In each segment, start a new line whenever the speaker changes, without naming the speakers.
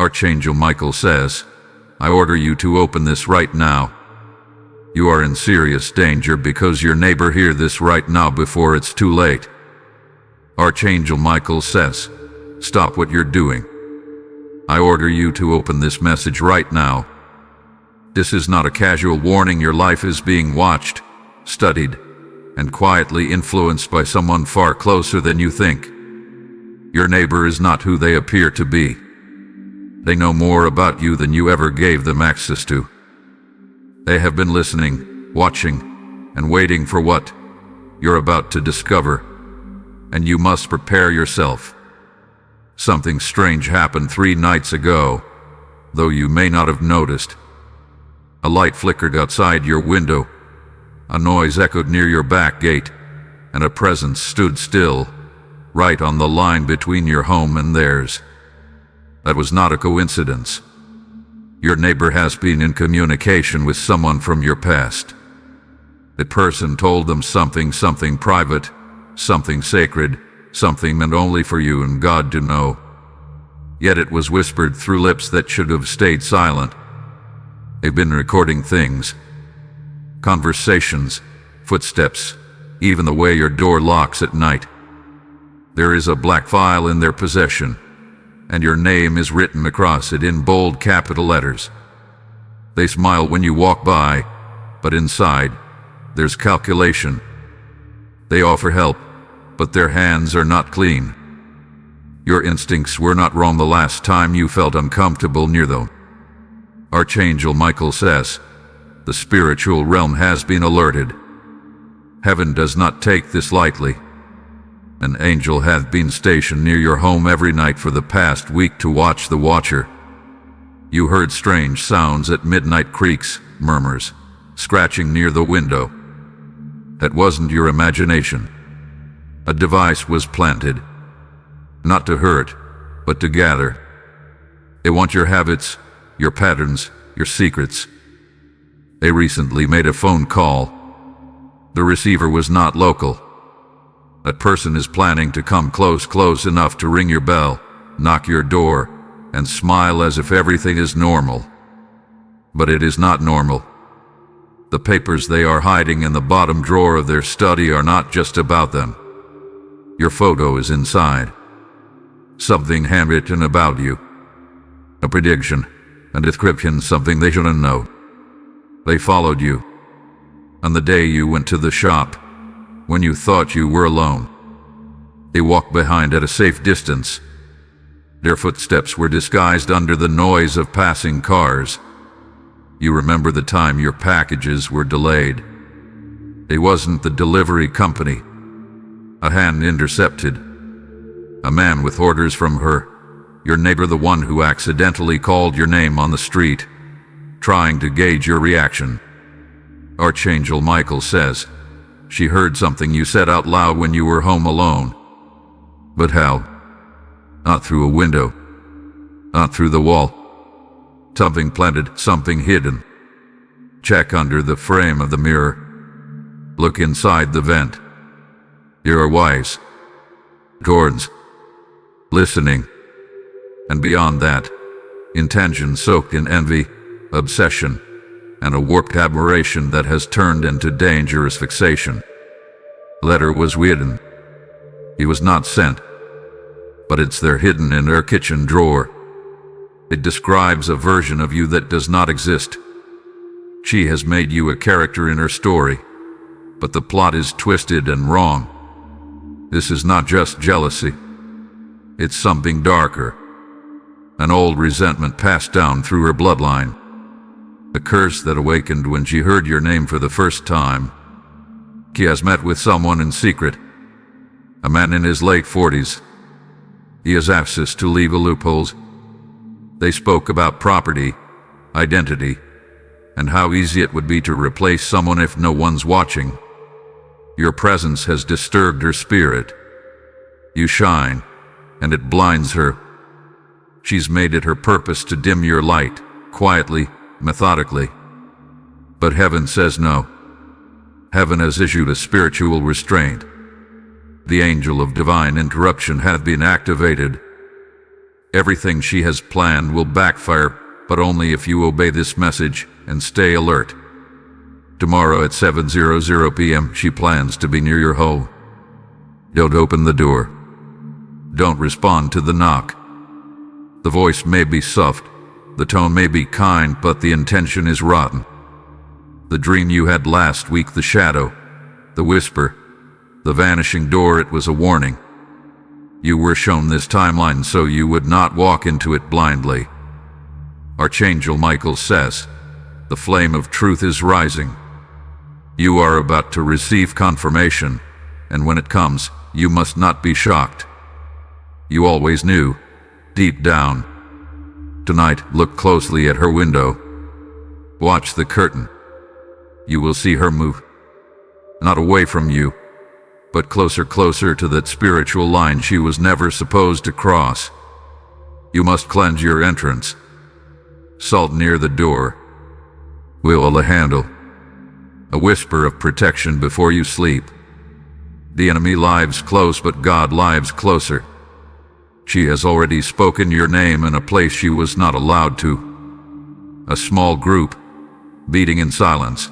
Archangel Michael says, I order you to open this right now. You are in serious danger because your neighbor hear this right now before it's too late. Archangel Michael says, stop what you're doing. I order you to open this message right now. This is not a casual warning. Your life is being watched, studied, and quietly influenced by someone far closer than you think. Your neighbor is not who they appear to be. They know more about you than you ever gave them access to. They have been listening, watching, and waiting for what you're about to discover, and you must prepare yourself. Something strange happened 3 nights ago, though you may not have noticed. A light flickered outside your window, a noise echoed near your back gate, and a presence stood still, right on the line between your home and theirs. That was not a coincidence. Your neighbor has been in communication with someone from your past. That person told them something private, something sacred, something meant only for you and God to know. Yet it was whispered through lips that should have stayed silent. They've been recording things, conversations, footsteps, even the way your door locks at night. There is a black file in their possession, and your name is written across it in bold capital letters. They smile when you walk by, but inside, there's calculation. They offer help, but their hands are not clean. Your instincts were not wrong the last time you felt uncomfortable near them. Archangel Michael says, the spiritual realm has been alerted. Heaven does not take this lightly. An angel hath been stationed near your home every night for the past week to watch the watcher. You heard strange sounds at midnight, creaks, murmurs, scratching near the window. That wasn't your imagination. A device was planted, not to hurt, but to gather. They want your habits, your patterns, your secrets. They recently made a phone call. The receiver was not local. That person is planning to come close enough to ring your bell, knock your door, and smile as if everything is normal. But it is not normal. The papers they are hiding in the bottom drawer of their study are not just about them. Your photo is inside. Something handwritten about you. A prediction, a description, something they shouldn't know. They followed you. On the day you went to the shop, when you thought you were alone, they walked behind at a safe distance. Their footsteps were disguised under the noise of passing cars. You remember the time your packages were delayed. It wasn't the delivery company. A hand intercepted. A man with orders from her. Your neighbor, the one who accidentally called your name on the street, trying to gauge your reaction. Archangel Michael says, she heard something you said out loud when you were home alone. But how? Not through a window. Not through the wall. Something planted, something hidden. Check under the frame of the mirror. Look inside the vent. Your wise. Cords. Listening. And beyond that, intention soaked in envy, obsession, and a warped admiration that has turned into dangerous fixation. Letter was written. He was not sent, but it's there hidden in her kitchen drawer. It describes a version of you that does not exist. She has made you a character in her story, but the plot is twisted and wrong. This is not just jealousy. It's something darker. An old resentment passed down through her bloodline. A curse that awakened when she heard your name for the first time. She has met with someone in secret. A man in his late 40s. He has access to legal loopholes. They spoke about property, identity, and how easy it would be to replace someone if no one's watching. Your presence has disturbed her spirit. You shine, and it blinds her. She's made it her purpose to dim your light, quietly, methodically. But heaven says no. Heaven has issued a spiritual restraint. The angel of divine interruption hath been activated. Everything she has planned will backfire, but only if you obey this message and stay alert. Tomorrow at 7:00 p.m. she plans to be near your home. Don't open the door. Don't respond to the knock. The voice may be soft, the tone may be kind, but the intention is rotten. The dream you had last week, the shadow, the whisper, the vanishing door, it was a warning. You were shown this timeline so you would not walk into it blindly. Archangel Michael says, the flame of truth is rising. You are about to receive confirmation, and when it comes, you must not be shocked. You always knew, deep down. Tonight, look closely at her window. Watch the curtain. You will see her move. Not away from you, but closer to that spiritual line she was never supposed to cross. You must cleanse your entrance. Salt near the door. Will the handle. A whisper of protection before you sleep. The enemy lives close, but God lives closer. She has already spoken your name in a place she was not allowed to. A small group, beating in silence.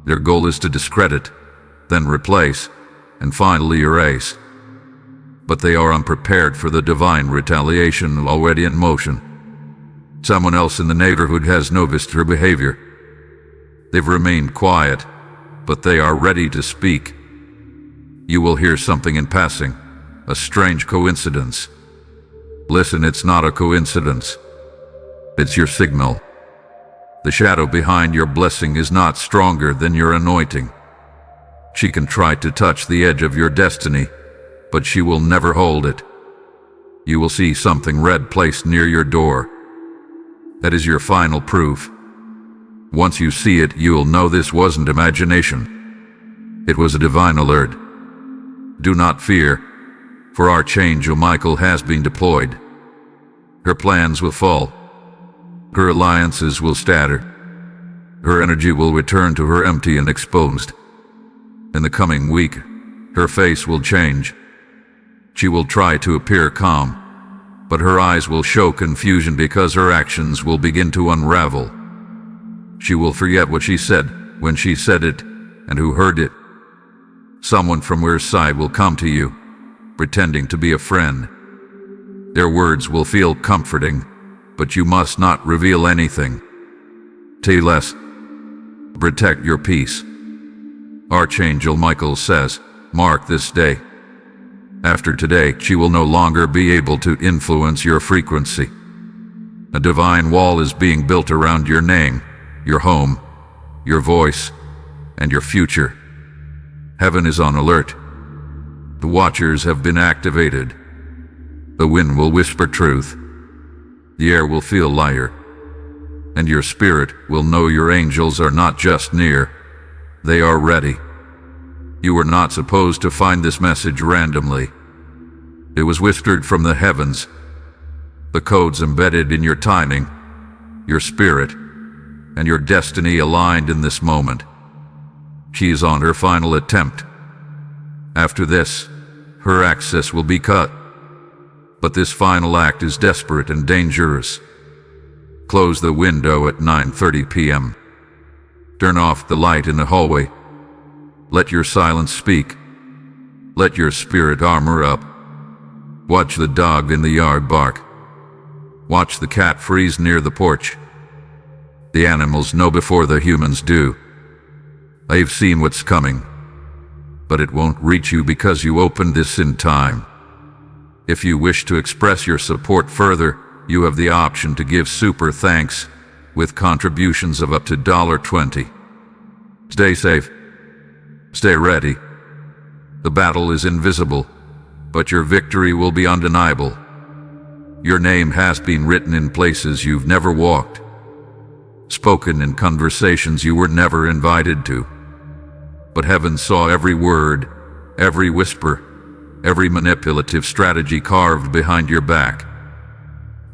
Their goal is to discredit, then replace, and finally erase. But they are unprepared for the divine retaliation already in motion. Someone else in the neighborhood has noticed her behavior. They've remained quiet, but they are ready to speak. You will hear something in passing, a strange coincidence. Listen, it's not a coincidence. It's your signal. The shadow behind your blessing is not stronger than your anointing. She can try to touch the edge of your destiny, but she will never hold it. You will see something red placed near your door. That is your final proof. Once you see it, you'll know this wasn't imagination. It was a divine alert. Do not fear, for Archangel Michael has been deployed. Her plans will fall. Her alliances will scatter. Her energy will return to her empty and exposed. In the coming week, her face will change. She will try to appear calm, but her eyes will show confusion because her actions will begin to unravel. She will forget what she said, when she said it, and who heard it. Someone from her side will come to you, pretending to be a friend. Their words will feel comforting, but you must not reveal anything. Say less. Protect your peace. Archangel Michael says, mark this day. After today, she will no longer be able to influence your frequency. A divine wall is being built around your name, your home, your voice, and your future. Heaven is on alert. The watchers have been activated. The wind will whisper truth. The air will feel lighter. And your spirit will know your angels are not just near, they are ready. You were not supposed to find this message randomly. It was whispered from the heavens. The codes embedded in your timing, your spirit, and your destiny aligned in this moment. She is on her final attempt. After this, her access will be cut. But this final act is desperate and dangerous. Close the window at 9:30 p.m. Turn off the light in the hallway. Let your silence speak. Let your spirit armor up. Watch the dog in the yard bark. Watch the cat freeze near the porch. The animals know before the humans do. I've seen what's coming, but it won't reach you because you opened this in time. If you wish to express your support further, you have the option to give super thanks with contributions of up to $20. Stay safe. Stay ready. The battle is invisible, but your victory will be undeniable. Your name has been written in places you've never walked, spoken in conversations you were never invited to. But heaven saw every word, every whisper, every manipulative strategy carved behind your back.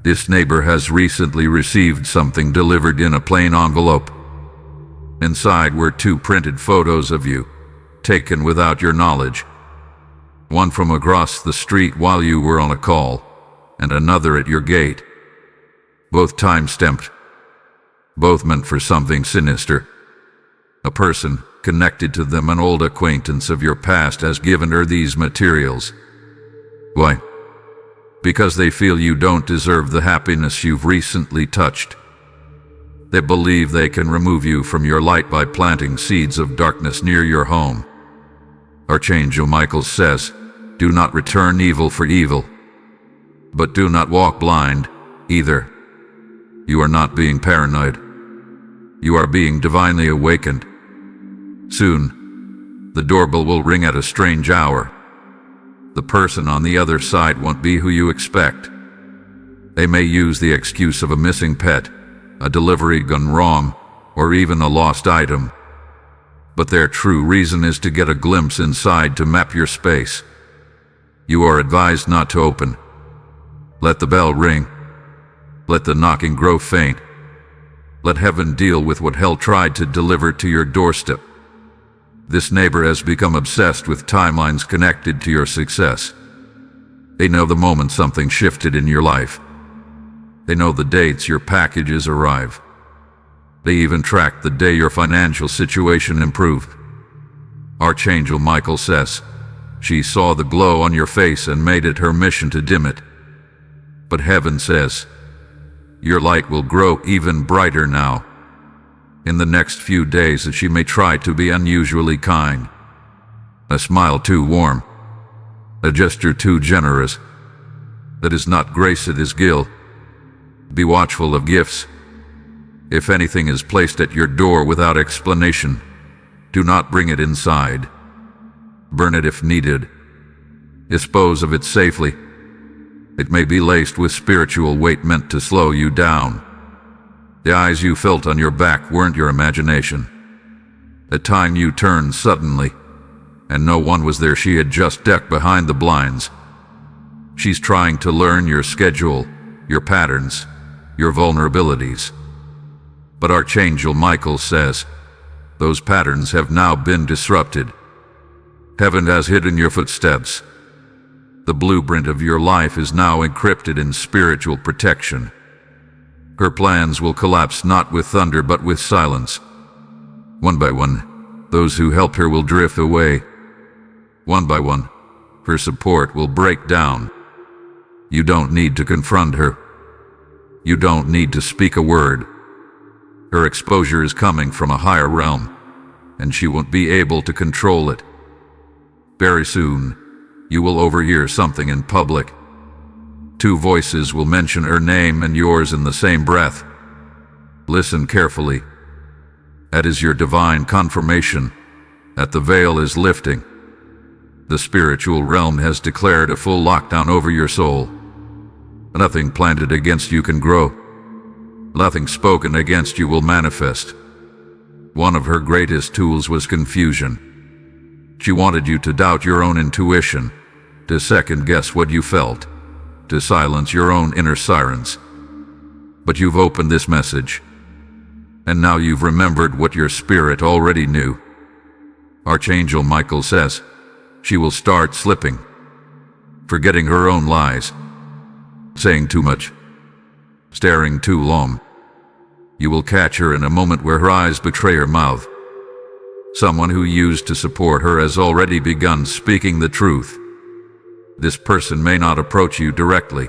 This neighbor has recently received something delivered in a plain envelope. Inside were 2 printed photos of you, taken without your knowledge. One from across the street while you were on a call, and another at your gate. Both time-stamped. Both meant for something sinister. A person connected to them, an old acquaintance of your past, has given her these materials. Why? Because they feel you don't deserve the happiness you've recently touched. They believe they can remove you from your light by planting seeds of darkness near your home. Archangel Michael says, do not return evil for evil. But do not walk blind, either. You are not being paranoid. You are being divinely awakened. Soon, the doorbell will ring at a strange hour. The person on the other side won't be who you expect. They may use the excuse of a missing pet, a delivery gone wrong, or even a lost item. But their true reason is to get a glimpse inside, to map your space. You are advised not to open. Let the bell ring. Let the knocking grow faint. Let heaven deal with what hell tried to deliver to your doorstep. This neighbor has become obsessed with timelines connected to your success. They know the moment something shifted in your life. They know the dates your packages arrive. They even track the day your financial situation improved. Archangel Michael says, she saw the glow on your face and made it her mission to dim it. But heaven says, your light will grow even brighter now. In the next few days, that she may try to be unusually kind. A smile too warm. A gesture too generous. That is not grace, it is guilt. Be watchful of gifts. If anything is placed at your door without explanation, do not bring it inside. Burn it if needed. Dispose of it safely. It may be laced with spiritual weight meant to slow you down. The eyes you felt on your back weren't your imagination. At time you turned suddenly, and no one was there. She had just ducked behind the blinds. She's trying to learn your schedule, your patterns, your vulnerabilities. But Archangel Michael says, those patterns have now been disrupted. Heaven has hidden your footsteps. The blueprint of your life is now encrypted in spiritual protection. Her plans will collapse not with thunder but with silence. One by one, those who help her will drift away. One by one, her support will break down. You don't need to confront her. You don't need to speak a word. Her exposure is coming from a higher realm, and she won't be able to control it. Very soon, you will overhear something in public. Two voices will mention her name and yours in the same breath. Listen carefully. That is your divine confirmation that the veil is lifting. The spiritual realm has declared a full lockdown over your soul. Nothing planted against you can grow. Nothing spoken against you will manifest. One of her greatest tools was confusion. She wanted you to doubt your own intuition, to second-guess what you felt, to silence your own inner sirens. But you've opened this message, and now you've remembered what your spirit already knew. Archangel Michael says, she will start slipping, forgetting her own lies, saying too much, staring too long. You will catch her in a moment where her eyes betray her mouth. Someone who used to support her has already begun speaking the truth. This person may not approach you directly,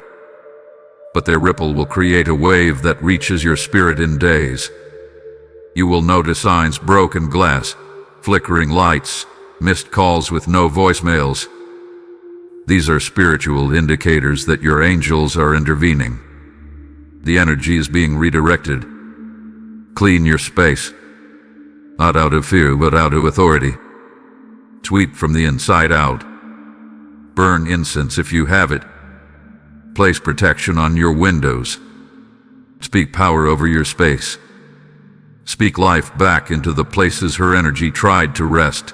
but their ripple will create a wave that reaches your spirit in days. You will notice signs: broken glass, flickering lights, missed calls with no voicemails. These are spiritual indicators that your angels are intervening. The energy is being redirected. Clean your space, not out of fear but out of authority. Sweep from the inside out. Burn incense if you have it. Place protection on your windows. Speak power over your space. Speak life back into the places her energy tried to rest.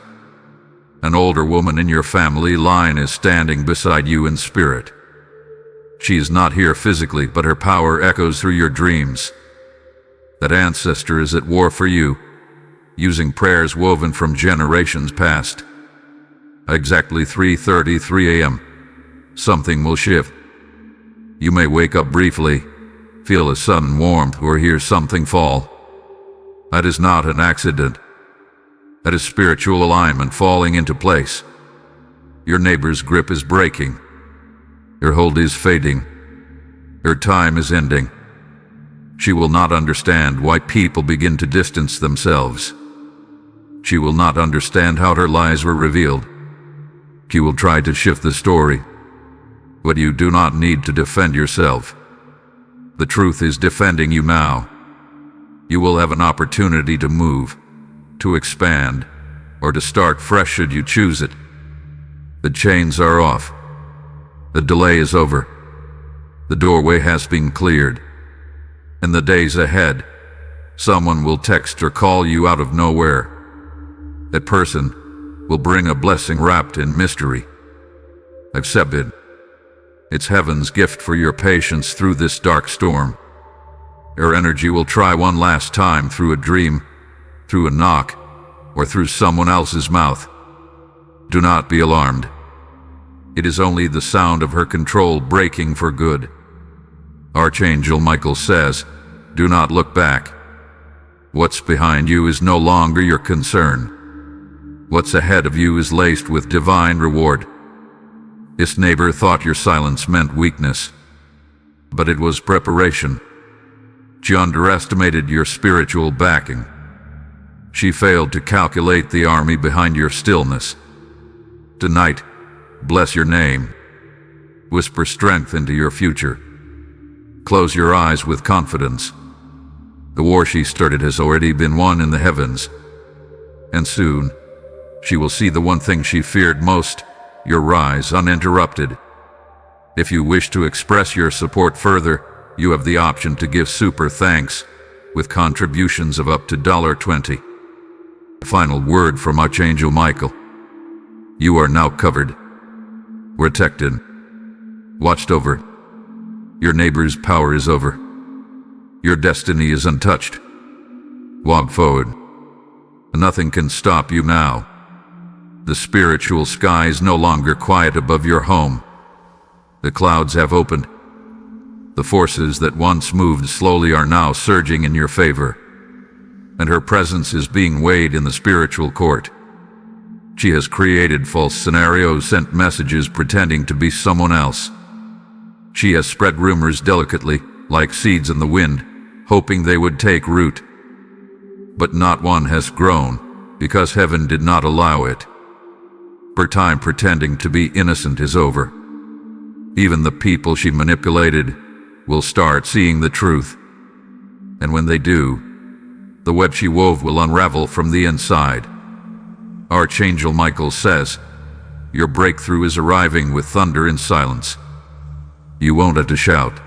An older woman in your family line is standing beside you in spirit. She is not here physically, but her power echoes through your dreams. That ancestor is at war for you, using prayers woven from generations past. Exactly 3:33 a.m. Something will shift. You may wake up briefly, feel a sudden warmth, or hear something fall. That is not an accident. That is spiritual alignment falling into place. Your neighbor's grip is breaking. Your hold is fading. Your time is ending. She will not understand why people begin to distance themselves. She will not understand how her lies were revealed. She will try to shift the story. But you do not need to defend yourself. The truth is defending you now. You will have an opportunity to move, to expand, or to start fresh should you choose it. The chains are off. The delay is over. The doorway has been cleared. In the days ahead, someone will text or call you out of nowhere. That person will bring a blessing wrapped in mystery. Accept it. It's heaven's gift for your patience through this dark storm. Your energy will try one last time through a dream, through a knock, or through someone else's mouth. Do not be alarmed. It is only the sound of her control breaking for good. Archangel Michael says, do not look back. What's behind you is no longer your concern. What's ahead of you is laced with divine reward. This neighbor thought your silence meant weakness, but it was preparation. She underestimated your spiritual backing. She failed to calculate the army behind your stillness. Tonight, bless your name. Whisper strength into your future. Close your eyes with confidence. The war she started has already been won in the heavens. And soon, she will see the one thing she feared most, your rise uninterrupted. If you wish to express your support further, you have the option to give super thanks, with contributions of up to $20. Final word from Archangel Michael. You are now covered, protected, watched over. Your neighbor's power is over. Your destiny is untouched. Walk forward. Nothing can stop you now. The spiritual sky is no longer quiet above your home. The clouds have opened. The forces that once moved slowly are now surging in your favor. And her presence is being weighed in the spiritual court. She has created false scenarios, sent messages pretending to be someone else. She has spread rumors delicately, like seeds in the wind, hoping they would take root. But not one has grown, because heaven did not allow it. Her time pretending to be innocent is over. Even the people she manipulated will start seeing the truth. And when they do, the web she wove will unravel from the inside. Archangel Michael says, your breakthrough is arriving with thunder and silence. You won't have to shout.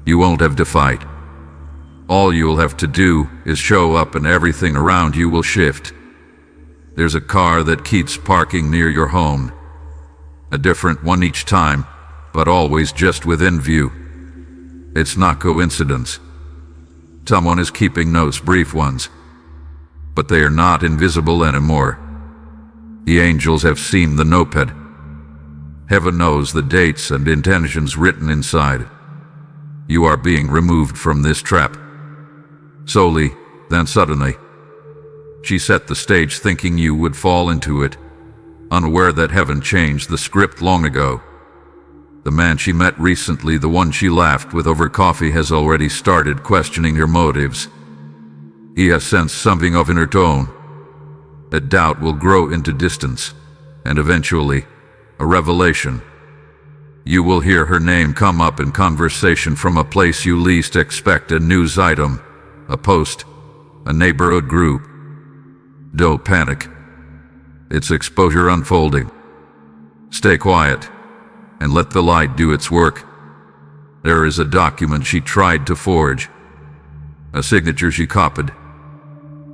You won't have to fight. All you'll have to do is show up and everything around you will shift. There's a car that keeps parking near your home. A different one each time, but always just within view. It's not coincidence. Someone is keeping notes, brief ones, but they are not invisible anymore. The angels have seen the notepad. Heaven knows the dates and intentions written inside. You are being removed from this trap. Slowly, then suddenly. She set the stage thinking you would fall into it, unaware that heaven changed the script long ago. The man she met recently, the one she laughed with over coffee, has already started questioning her motives. He has sensed something of inner tone. That doubt will grow into distance, and eventually, a revelation. You will hear her name come up in conversation from a place you least expect, a news item, a post, a neighborhood group. Don't panic. It's exposure unfolding. Stay quiet, and let the light do its work. There is a document she tried to forge, a signature she copied,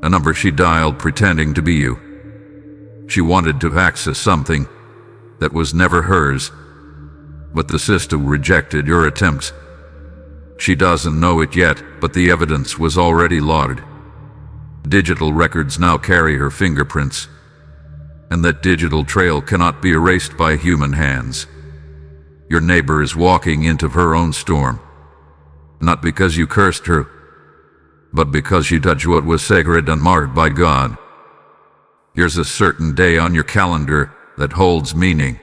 a number she dialed pretending to be you. She wanted to access something that was never hers, but the system rejected your attempts. She doesn't know it yet, but the evidence was already logged. Digital records now carry her fingerprints, and that digital trail cannot be erased by human hands. Your neighbor is walking into her own storm. Not because you cursed her, but because you touched what was sacred and marked by God. Here's a certain day on your calendar that holds meaning.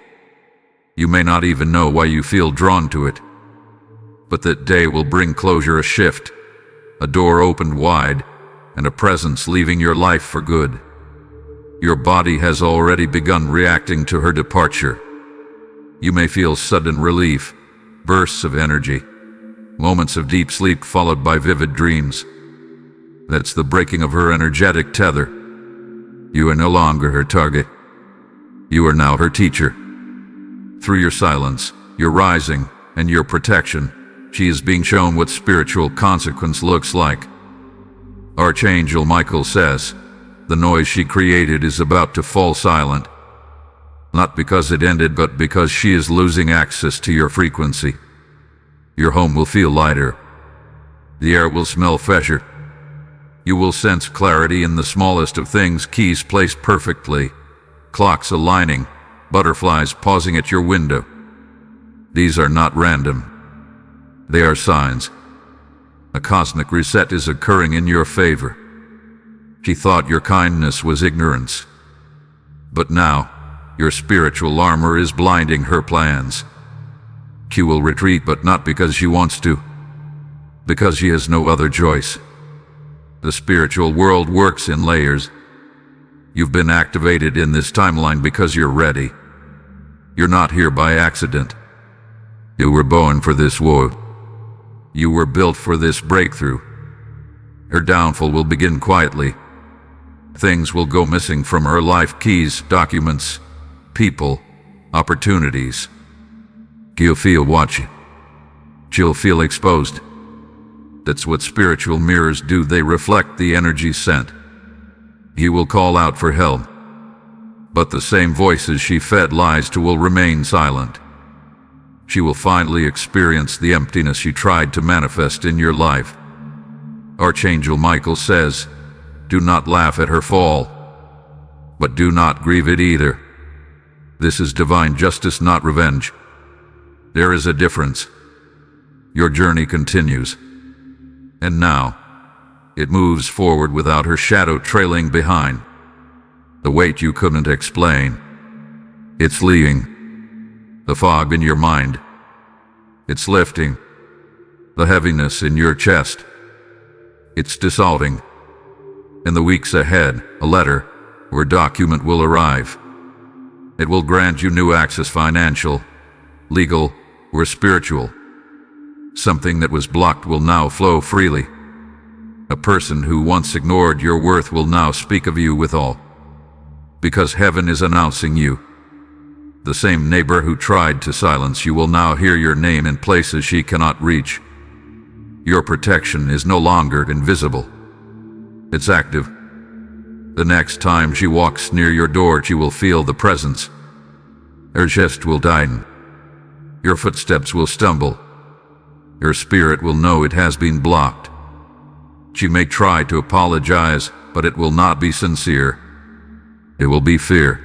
You may not even know why you feel drawn to it, but that day will bring closure, a shift, a door opened wide, and a presence leaving your life for good. Your body has already begun reacting to her departure. You may feel sudden relief, bursts of energy, moments of deep sleep followed by vivid dreams. That's the breaking of her energetic tether. You are no longer her target. You are now her teacher. Through your silence, your rising, and your protection, she is being shown what spiritual consequence looks like. Archangel Michael says, the noise she created is about to fall silent. Not because it ended, but because she is losing access to your frequency. Your home will feel lighter. The air will smell fresher. You will sense clarity in the smallest of things, keys placed perfectly, clocks aligning, butterflies pausing at your window. These are not random. They are signs. A cosmic reset is occurring in your favor. She thought your kindness was ignorance, but now your spiritual armor is blinding her plans. She will retreat, but not because she wants to, because she has no other choice. The spiritual world works in layers. You've been activated in this timeline because you're ready. You're not here by accident. You were born for this war. You were built for this breakthrough. Her downfall will begin quietly. Things will go missing from her life: keys, documents, people, opportunities. She'll feel watching. She'll feel exposed. That's what spiritual mirrors do. They reflect the energy sent. He will call out for help, but the same voices she fed lies to will remain silent. She will finally experience the emptiness you tried to manifest in your life. Archangel Michael says, do not laugh at her fall, but do not grieve it either. This is divine justice, not revenge. There is a difference. Your journey continues, and now it moves forward without her shadow trailing behind. The weight you couldn't explain, it's leaving. The fog in your mind, it's lifting. The heaviness in your chest, it's dissolving. In the weeks ahead, a letter or document will arrive. It will grant you new access, financial, legal, or spiritual. Something that was blocked will now flow freely. A person who once ignored your worth will now speak of you with awe, because heaven is announcing you. The same neighbor who tried to silence you will now hear your name in places she cannot reach. Your protection is no longer invisible. It's active. The next time she walks near your door, she will feel the presence. Her chest will tighten. Your footsteps will stumble. Your spirit will know it has been blocked. She may try to apologize, but it will not be sincere. It will be fear.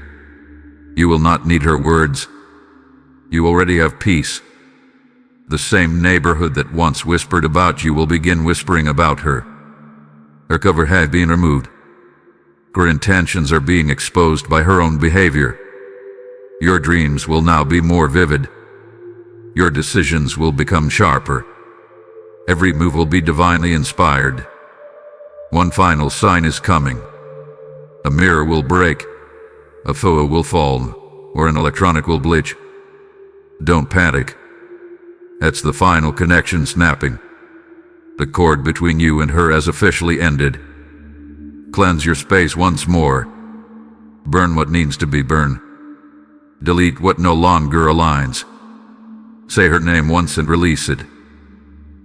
You will not need her words. You already have peace. The same neighborhood that once whispered about you will begin whispering about her. Her cover has been removed. Her intentions are being exposed by her own behavior. Your dreams will now be more vivid. Your decisions will become sharper. Every move will be divinely inspired. One final sign is coming. A mirror will break, a photo will fall, or an electronic will glitch. Don't panic. That's the final connection snapping. The cord between you and her has officially ended. Cleanse your space once more. Burn what needs to be burned. Delete what no longer aligns. Say her name once and release it.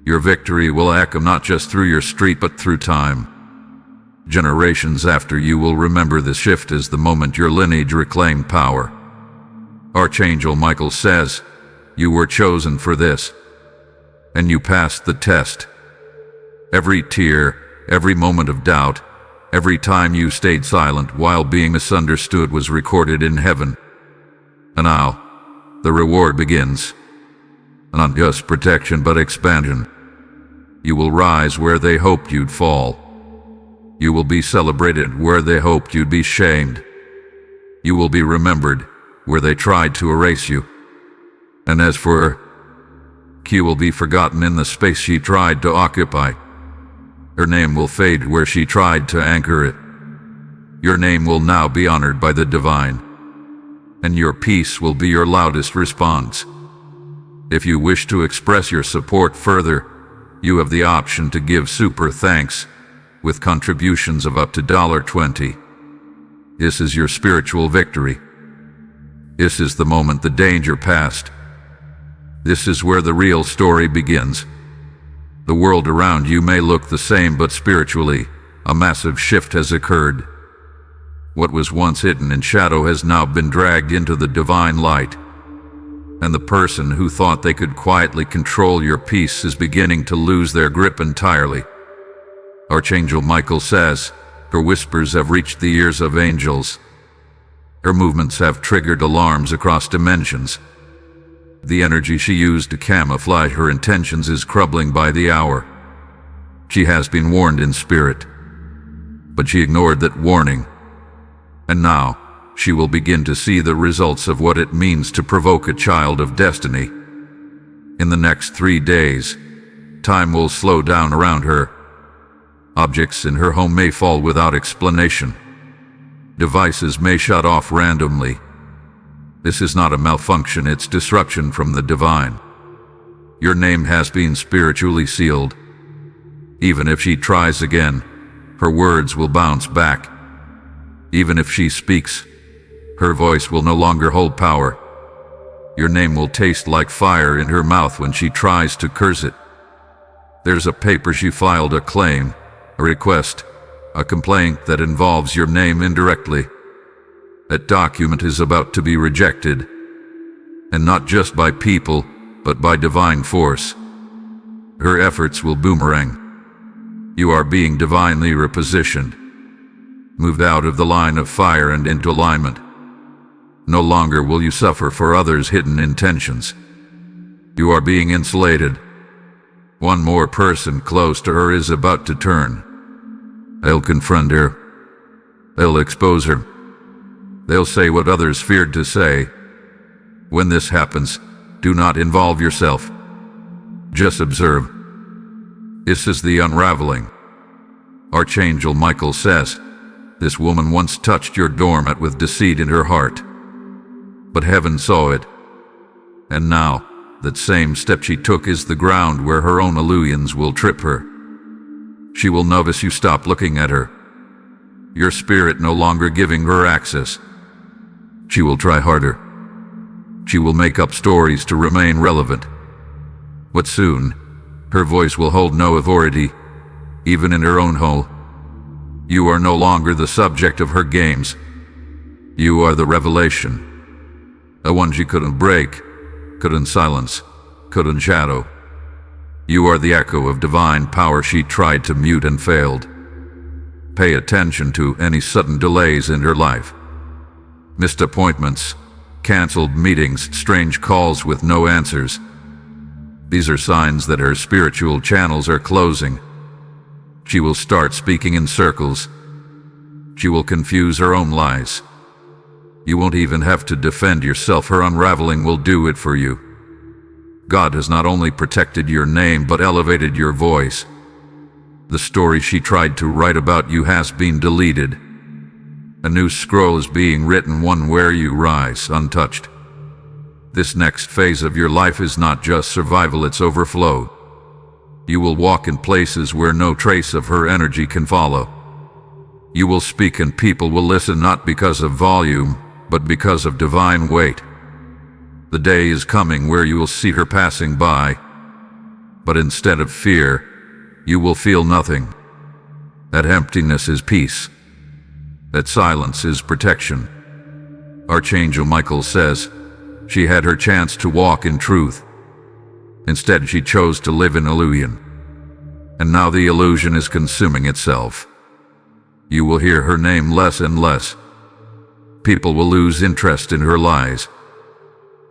Your victory will echo not just through your street but through time. Generations after you will remember this shift as the moment your lineage reclaimed power. Archangel Michael says, you were chosen for this, and you passed the test. Every tear, every moment of doubt, every time you stayed silent while being misunderstood was recorded in heaven. And now, the reward begins. not just protection but expansion. You will rise where they hoped you'd fall. You will be celebrated where they hoped you'd be shamed. You will be remembered where they tried to erase you. And as for her, Q will be forgotten in the space she tried to occupy. Her name will fade where she tried to anchor it. Your name will now be honored by the divine, and your peace will be your loudest response. If you wish to express your support further, you have the option to give super thanks with contributions of up to $20. This is your spiritual victory. This is the moment the danger passed. This is where the real story begins. The world around you may look the same, but spiritually, a massive shift has occurred. What was once hidden in shadow has now been dragged into the divine light. And the person who thought they could quietly control your peace is beginning to lose their grip entirely. Archangel Michael says, her whispers have reached the ears of angels. Her movements have triggered alarms across dimensions. The energy she used to camouflage her intentions is crumbling by the hour. She has been warned in spirit, but she ignored that warning. And now, she will begin to see the results of what it means to provoke a child of destiny. In the next 3 days, time will slow down around her. Objects in her home may fall without explanation. Devices may shut off randomly. This is not a malfunction, it's disruption from the divine. Your name has been spiritually sealed. Even if she tries again, her words will bounce back. Even if she speaks, her voice will no longer hold power. Your name will taste like fire in her mouth when she tries to curse it. There's a paper she filed, a claim, a request, a complaint that involves your name indirectly. That document is about to be rejected, and not just by people, but by divine force. Her efforts will boomerang. You are being divinely repositioned, moved out of the line of fire and into alignment. No longer will you suffer for others' hidden intentions. You are being insulated. One more person close to her is about to turn. They'll confront her. They'll expose her. They'll say what others feared to say. When this happens, do not involve yourself. Just observe. This is the unraveling. Archangel Michael says, this woman once touched your doormat with deceit in her heart. But heaven saw it. And now, that same step she took is the ground where her own illusions will trip her. She will notice you stop looking at her. Your spirit no longer giving her access. She will try harder. She will make up stories to remain relevant. But soon, her voice will hold no authority, even in her own home. You are no longer the subject of her games. You are the revelation. The one she couldn't break, couldn't silence, couldn't shadow. You are the echo of divine power she tried to mute and failed. Pay attention to any sudden delays in her life. Missed appointments, canceled meetings, strange calls with no answers. These are signs that her spiritual channels are closing. She will start speaking in circles. She will confuse her own lies. You won't even have to defend yourself. Her unraveling will do it for you. God has not only protected your name but elevated your voice. The story she tried to write about you has been deleted. A new scroll is being written, one where you rise untouched. This next phase of your life is not just survival, it's overflow. You will walk in places where no trace of her energy can follow. You will speak and people will listen, not because of volume, but because of divine weight. The day is coming where you will see her passing by, but instead of fear, you will feel nothing. That emptiness is peace. That silence is protection. Archangel Michael says, she had her chance to walk in truth. Instead, she chose to live in illusion. And now the illusion is consuming itself. You will hear her name less and less. People will lose interest in her lies.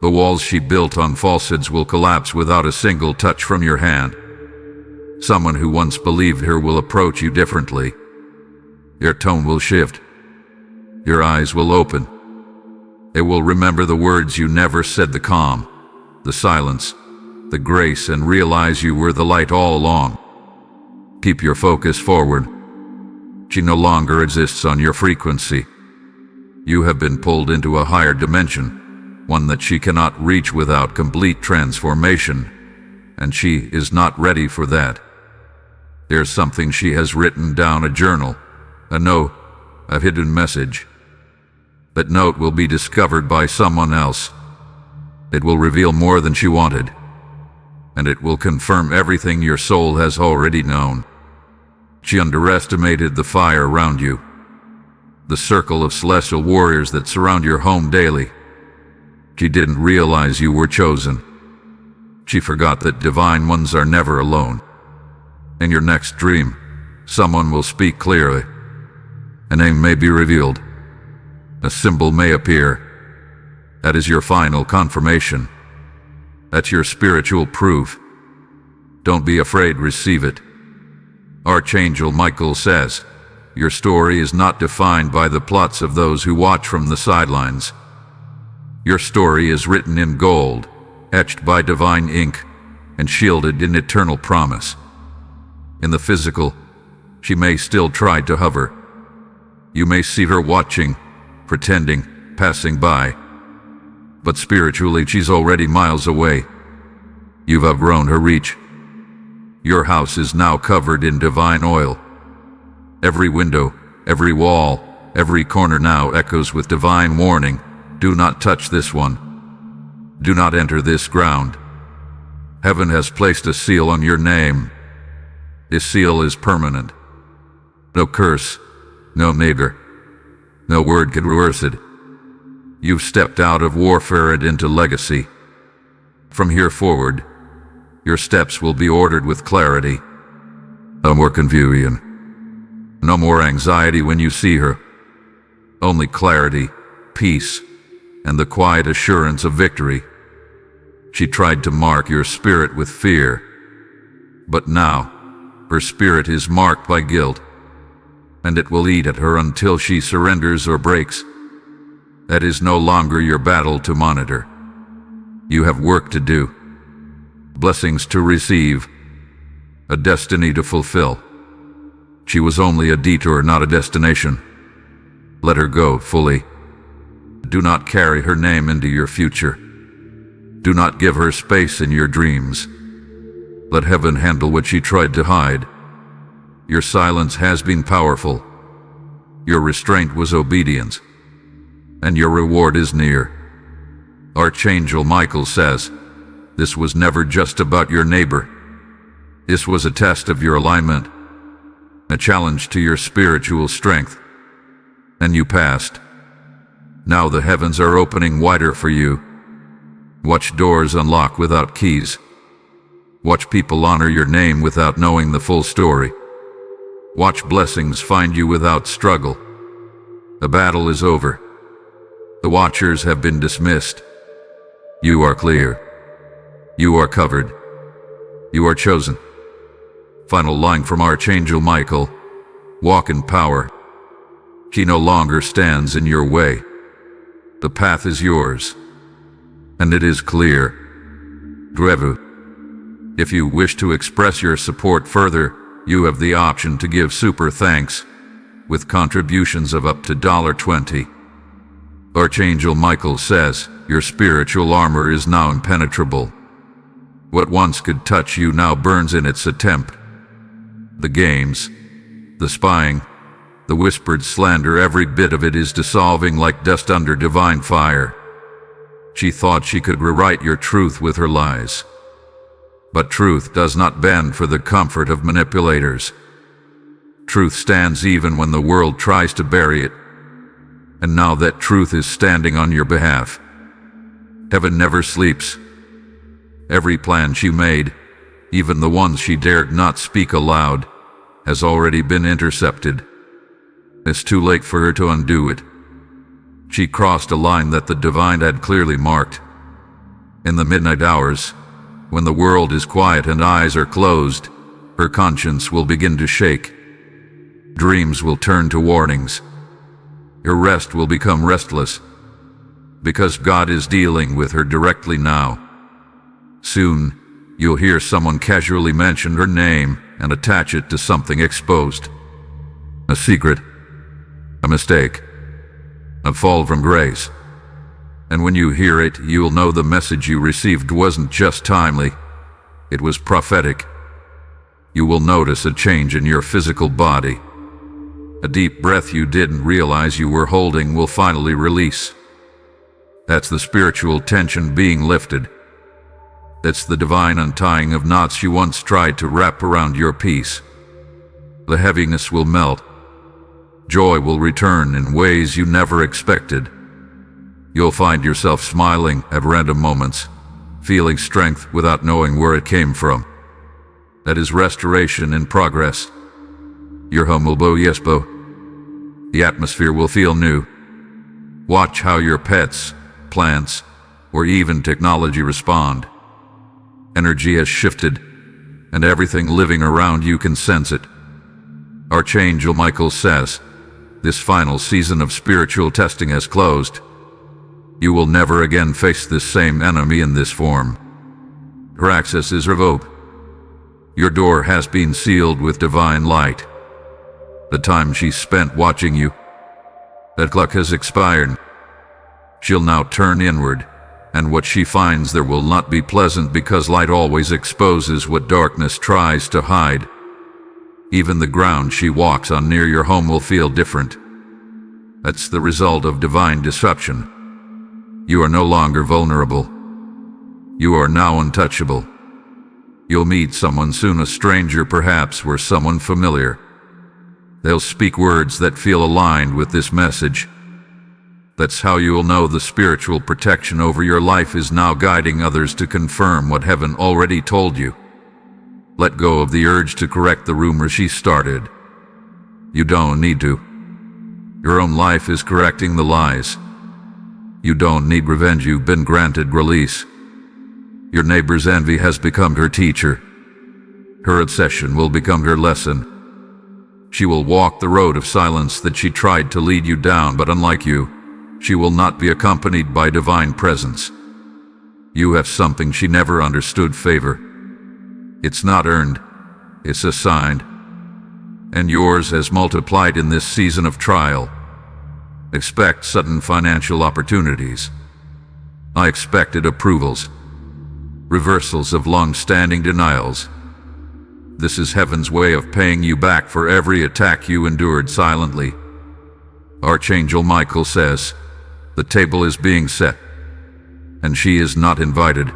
The walls she built on falsehoods will collapse without a single touch from your hand. Someone who once believed her will approach you differently. Your tone will shift. Your eyes will open. They will remember the words you never said, the calm, the silence, the grace, and realize you were the light all along. Keep your focus forward. She no longer exists on your frequency. You have been pulled into a higher dimension, one that she cannot reach without complete transformation, and she is not ready for that. There's something she has written down, a journal, a note, a hidden message. That note will be discovered by someone else. It will reveal more than she wanted, and it will confirm everything your soul has already known. She underestimated the fire around you, the circle of celestial warriors that surround your home daily. She didn't realize you were chosen. She forgot that divine ones are never alone. In your next dream, someone will speak clearly. A name may be revealed. A symbol may appear. That is your final confirmation. That's your spiritual proof. Don't be afraid, receive it. Archangel Michael says, your story is not defined by the plots of those who watch from the sidelines. Your story is written in gold, etched by divine ink, and shielded in eternal promise. In the physical, she may still try to hover. You may see her watching, pretending, passing by. But spiritually, she's already miles away. You've outgrown her reach. Your house is now covered in divine oil. Every window, every wall, every corner now echoes with divine warning. Do not touch this one. Do not enter this ground. Heaven has placed a seal on your name. This seal is permanent. No curse, no neighbor, no word can reverse it. You've stepped out of warfare and into legacy. From here forward, your steps will be ordered with clarity. No more confusion. No more anxiety when you see her. Only clarity, peace, and the quiet assurance of victory. She tried to mark your spirit with fear, but now her spirit is marked by guilt, and it will eat at her until she surrenders or breaks. That is no longer your battle to monitor. You have work to do, blessings to receive, a destiny to fulfill. She was only a detour, not a destination. Let her go fully. Do not carry her name into your future. Do not give her space in your dreams. Let heaven handle what she tried to hide. Your silence has been powerful. Your restraint was obedience. And your reward is near. Archangel Michael says, this was never just about your neighbor. This was a test of your alignment, a challenge to your spiritual strength. And you passed. Now the heavens are opening wider for you. Watch doors unlock without keys. Watch people honor your name without knowing the full story. Watch blessings find you without struggle. The battle is over. The watchers have been dismissed. You are clear. You are covered. You are chosen. Final line from Archangel Michael. Walk in power. She no longer stands in your way. The path is yours, and it is clear. Drevu. If you wish to express your support further, you have the option to give super thanks, with contributions of up to $20. Archangel Michael says, your spiritual armor is now impenetrable. What once could touch you now burns in its attempt. The games, the spying, the whispered slander, every bit of it is dissolving like dust under divine fire. She thought she could rewrite your truth with her lies. But truth does not bend for the comfort of manipulators. Truth stands even when the world tries to bury it. And now that truth is standing on your behalf. Heaven never sleeps. Every plan she made, even the ones she dared not speak aloud, has already been intercepted. It's too late for her to undo it. She crossed a line that the divine had clearly marked. In the midnight hours, when the world is quiet and eyes are closed, her conscience will begin to shake. Dreams will turn to warnings. Her rest will become restless, because God is dealing with her directly now. Soon, you'll hear someone casually mention her name and attach it to something exposed. A secret, a mistake, a fall from grace. And when you hear it, you'll know the message you received wasn't just timely, it was prophetic. You will notice a change in your physical body. A deep breath you didn't realize you were holding will finally release. That's the spiritual tension being lifted. That's the divine untying of knots you once tried to wrap around your peace. The heaviness will melt. Joy will return in ways you never expected. You'll find yourself smiling at random moments, feeling strength without knowing where it came from. That is restoration in progress. Your home will blow yesbo. The atmosphere will feel new. Watch how your pets, plants, or even technology respond. Energy has shifted, and everything living around you can sense it. Archangel Michael says, this final season of spiritual testing has closed. You will never again face this same enemy in this form. Her access is revoked. Your door has been sealed with divine light. The time she spent watching you, that clock has expired. She'll now turn inward, and what she finds there will not be pleasant, because light always exposes what darkness tries to hide. Even the ground she walks on near your home will feel different. That's the result of divine disruption. You are no longer vulnerable. You are now untouchable. You'll meet someone soon, a stranger perhaps, or someone familiar. They'll speak words that feel aligned with this message. That's how you will know the spiritual protection over your life is now guiding others to confirm what heaven already told you. Let go of the urge to correct the rumor she started. You don't need to. Your own life is correcting the lies. You don't need revenge, you've been granted release. Your neighbor's envy has become her teacher. Her obsession will become her lesson. She will walk the road of silence that she tried to lead you down, but unlike you, she will not be accompanied by divine presence. You have something she never understood: favor. It's not earned, it's assigned. And yours has multiplied in this season of trial. Expect sudden financial opportunities, unexpected approvals, reversals of long-standing denials. This is heaven's way of paying you back for every attack you endured silently. Archangel Michael says, the table is being set, and she is not invited.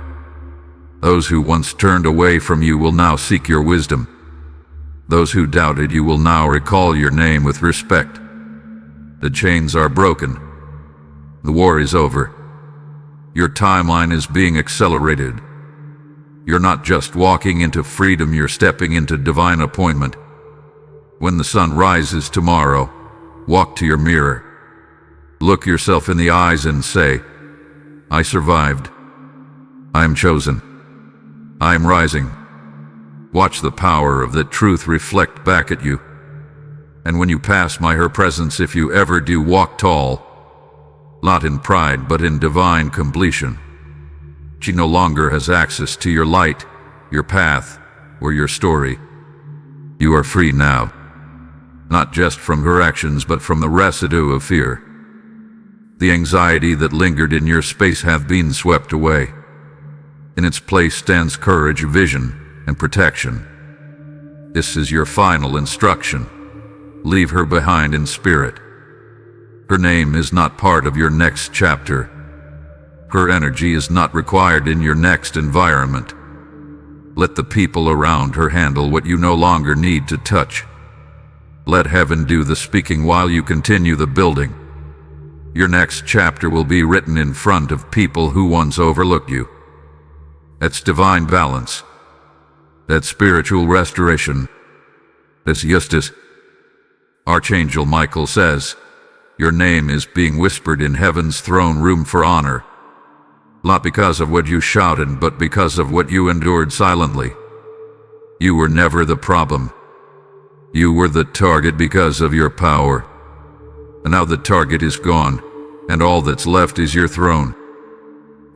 Those who once turned away from you will now seek your wisdom. Those who doubted you will now recall your name with respect. The chains are broken. The war is over. Your timeline is being accelerated. You're not just walking into freedom, you're stepping into divine appointment. When the sun rises tomorrow, walk to your mirror. Look yourself in the eyes and say, I survived. I am chosen. I am rising. Watch the power of that truth reflect back at you. And when you pass by her presence, if you ever do, walk tall, not in pride but in divine completion. She no longer has access to your light, your path, or your story. You are free now, not just from her actions but from the residue of fear. The anxiety that lingered in your space have been swept away. In its place stands courage, vision, and protection. This is your final instruction. Leave her behind in spirit. Her name is not part of your next chapter. Her energy is not required in your next environment. Let the people around her handle what you no longer need to touch. Let heaven do the speaking while you continue the building. Your next chapter will be written in front of people who once overlooked you. That's divine balance. That's spiritual restoration. That's justice. Archangel Michael says, your name is being whispered in heaven's throne room for honor. Not because of what you shouted, but because of what you endured silently. You were never the problem. You were the target because of your power. And now the target is gone, and all that's left is your throne.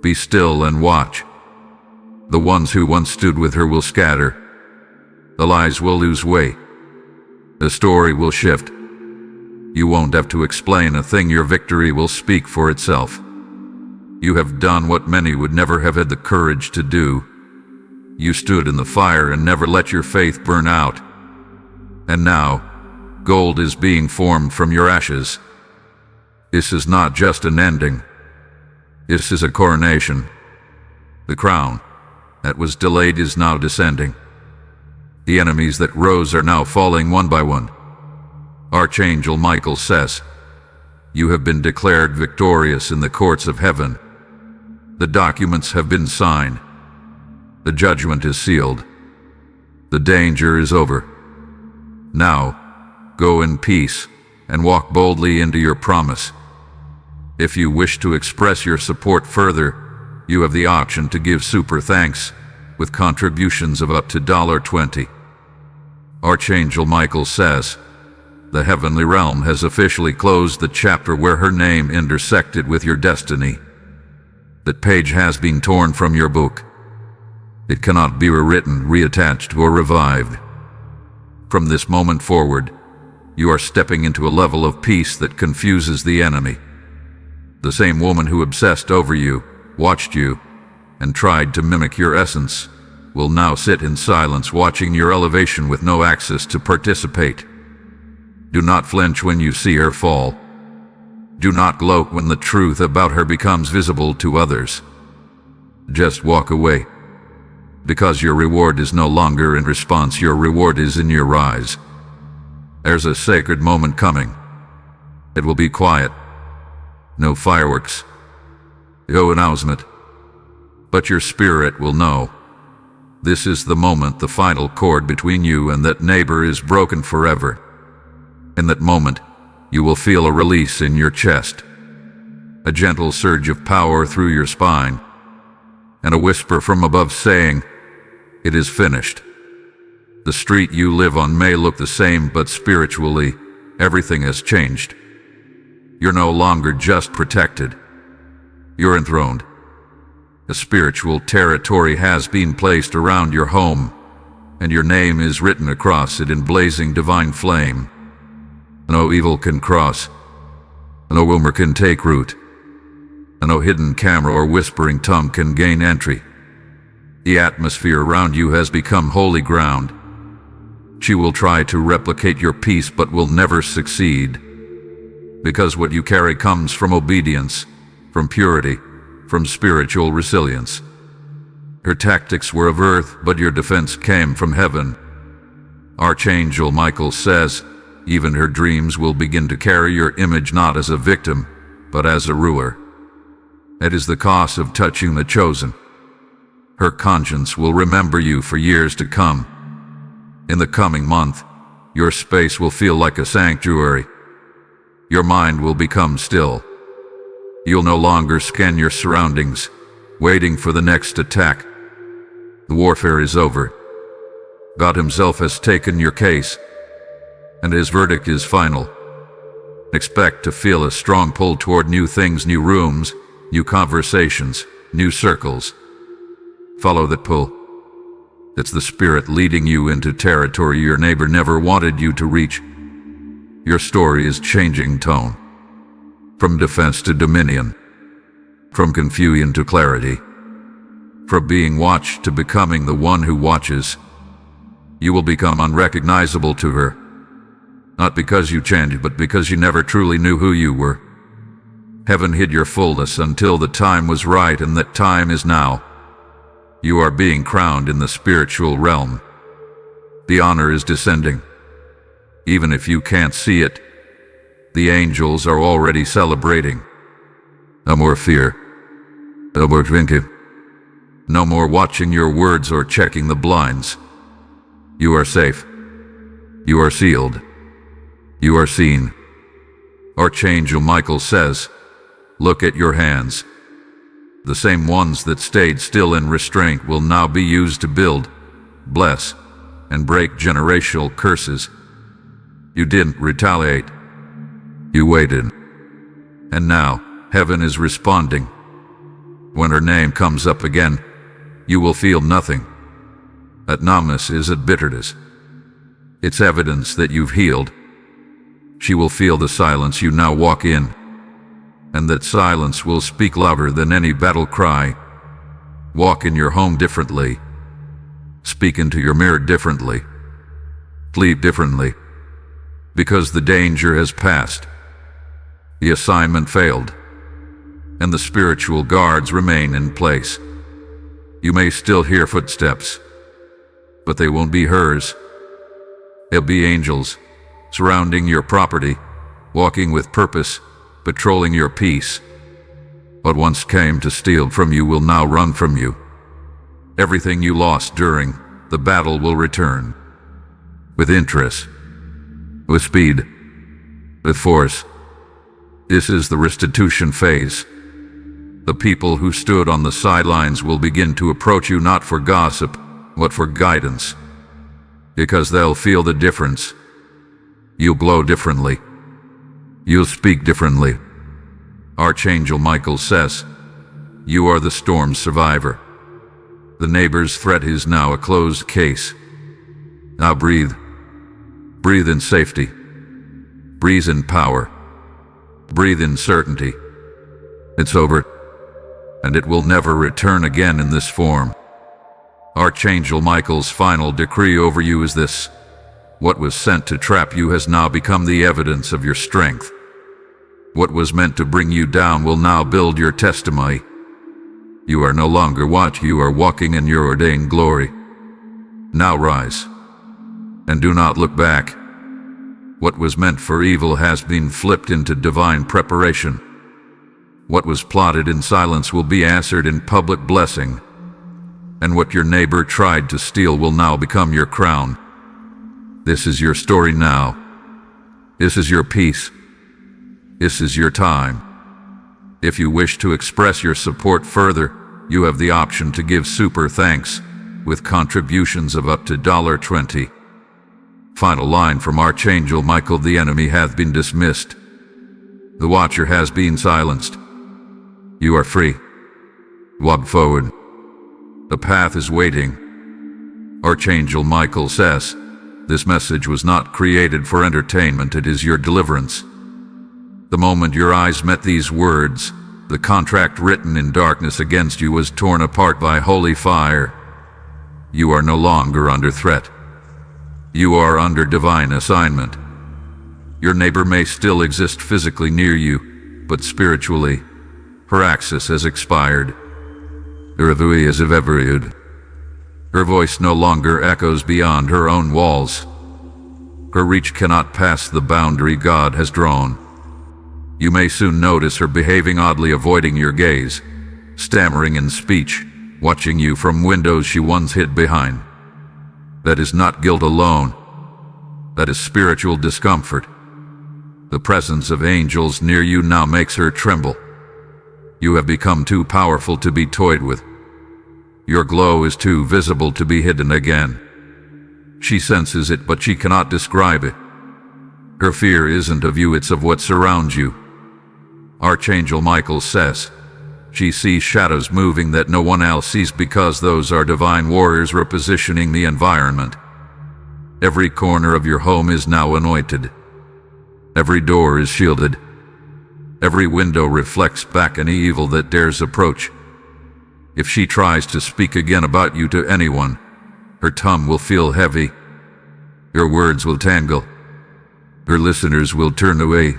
Be still and watch. The ones who once stood with her will scatter. The lies will lose weight. The story will shift. You won't have to explain a thing. Your victory will speak for itself. You have done what many would never have had the courage to do. You stood in the fire and never let your faith burn out. And now, gold is being formed from your ashes. This is not just an ending. This is a coronation. The crown that was delayed is now descending. The enemies that rose are now falling one by one. Archangel Michael says, "You have been declared victorious in the courts of heaven. The documents have been signed. The judgment is sealed. The danger is over. Now, go in peace and walk boldly into your promise. If you wish to express your support further, you have the option to give super thanks with contributions of up to $20. Archangel Michael says, "The heavenly realm has officially closed the chapter where her name intersected with your destiny. That page has been torn from your book. It cannot be rewritten, reattached, or revived. From this moment forward, you are stepping into a level of peace that confuses the enemy. The same woman who obsessed over you, watched you, and tried to mimic your essence will now sit in silence watching your elevation with no access to participate. Do not flinch when you see her fall. Do not gloat when the truth about her becomes visible to others. Just walk away. Because your reward is no longer in response, your reward is in your rise. There's a sacred moment coming. It will be quiet. No fireworks. No announcement. But your spirit will know. This is the moment the final cord between you and that neighbor is broken forever. In that moment, you will feel a release in your chest, a gentle surge of power through your spine, and a whisper from above saying, "It is finished." The street you live on may look the same, but spiritually, everything has changed. You're no longer just protected. You're enthroned. A spiritual territory has been placed around your home, and your name is written across it in blazing divine flame. No evil can cross. No rumor can take root. No hidden camera or whispering tongue can gain entry. The atmosphere around you has become holy ground. She will try to replicate your peace but will never succeed. Because what you carry comes from obedience, from purity, from spiritual resilience. Her tactics were of earth, but your defense came from heaven. Archangel Michael says, even her dreams will begin to carry your image not as a victim, but as a ruler. That is the cost of touching the chosen. Her conscience will remember you for years to come. In the coming month, your space will feel like a sanctuary. Your mind will become still. You'll no longer scan your surroundings, waiting for the next attack. The warfare is over. God Himself has taken your case, and His verdict is final. Expect to feel a strong pull toward new things, new rooms, new conversations, new circles. Follow that pull. It's the Spirit leading you into territory your neighbor never wanted you to reach. Your story is changing tone. From defense to dominion. From confusion to clarity. From being watched to becoming the one who watches. You will become unrecognizable to her. Not because you changed, but because you never truly knew who you were. Heaven hid your fullness until the time was right, and that time is now. You are being crowned in the spiritual realm. The honor is descending. Even if you can't see it, the angels are already celebrating. No more fear. No more drinking. No more watching your words or checking the blinds. You are safe. You are sealed. You are seen. Archangel Michael says, look at your hands. The same ones that stayed still in restraint will now be used to build, bless, and break generational curses. You didn't retaliate. You waited. And now, heaven is responding. When her name comes up again, you will feel nothing. That numbness isn't bitterness. It's evidence that you've healed. She will feel the silence you now walk in, and that silence will speak louder than any battle cry. Walk in your home differently. Speak into your mirror differently. Plead differently. Because the danger has passed. The assignment failed, and the spiritual guards remain in place. You may still hear footsteps, but they won't be hers. They'll be angels, surrounding your property, walking with purpose, patrolling your peace. What once came to steal from you will now run from you. Everything you lost during the battle will return. With interest, with speed, with force. This is the restitution phase. The people who stood on the sidelines will begin to approach you not for gossip, but for guidance. Because they'll feel the difference. You'll glow differently. You'll speak differently. Archangel Michael says, you are the storm survivor. The neighbor's threat is now a closed case. Now breathe. Breathe in safety. Breathe in power. Breathe in certainty. It's over, and it will never return again in this form. Archangel Michael's final decree over you is this: what was sent to trap you has now become the evidence of your strength. What was meant to bring you down will now build your testimony. You are no longer what you are walking in your ordained glory. Now rise, and do not look back. What was meant for evil has been flipped into divine preparation. What was plotted in silence will be answered in public blessing. And what your neighbor tried to steal will now become your crown. This is your story now. This is your peace. This is your time. If you wish to express your support further, you have the option to give super thanks with contributions of up to $20. Final line from Archangel Michael: the enemy hath been dismissed. The watcher has been silenced. You are free. Walk forward. The path is waiting. Archangel Michael says, this message was not created for entertainment, it is your deliverance. The moment your eyes met these words, the contract written in darkness against you was torn apart by holy fire. You are no longer under threat. You are under divine assignment. Your neighbor may still exist physically near you, but spiritually, her access has expired. Her voice is evaporated. Her voice no longer echoes beyond her own walls. Her reach cannot pass the boundary God has drawn. You may soon notice her behaving oddly, avoiding your gaze, stammering in speech, watching you from windows she once hid behind. That is not guilt alone. That is spiritual discomfort. The presence of angels near you now makes her tremble. You have become too powerful to be toyed with. Your glow is too visible to be hidden again. She senses it, but she cannot describe it. Her fear isn't of you, it's of what surrounds you. Archangel Michael says, she sees shadows moving that no one else sees because those are divine warriors repositioning the environment. Every corner of your home is now anointed. Every door is shielded. Every window reflects back any evil that dares approach. If she tries to speak again about you to anyone, her tongue will feel heavy. Your words will tangle. Her listeners will turn away.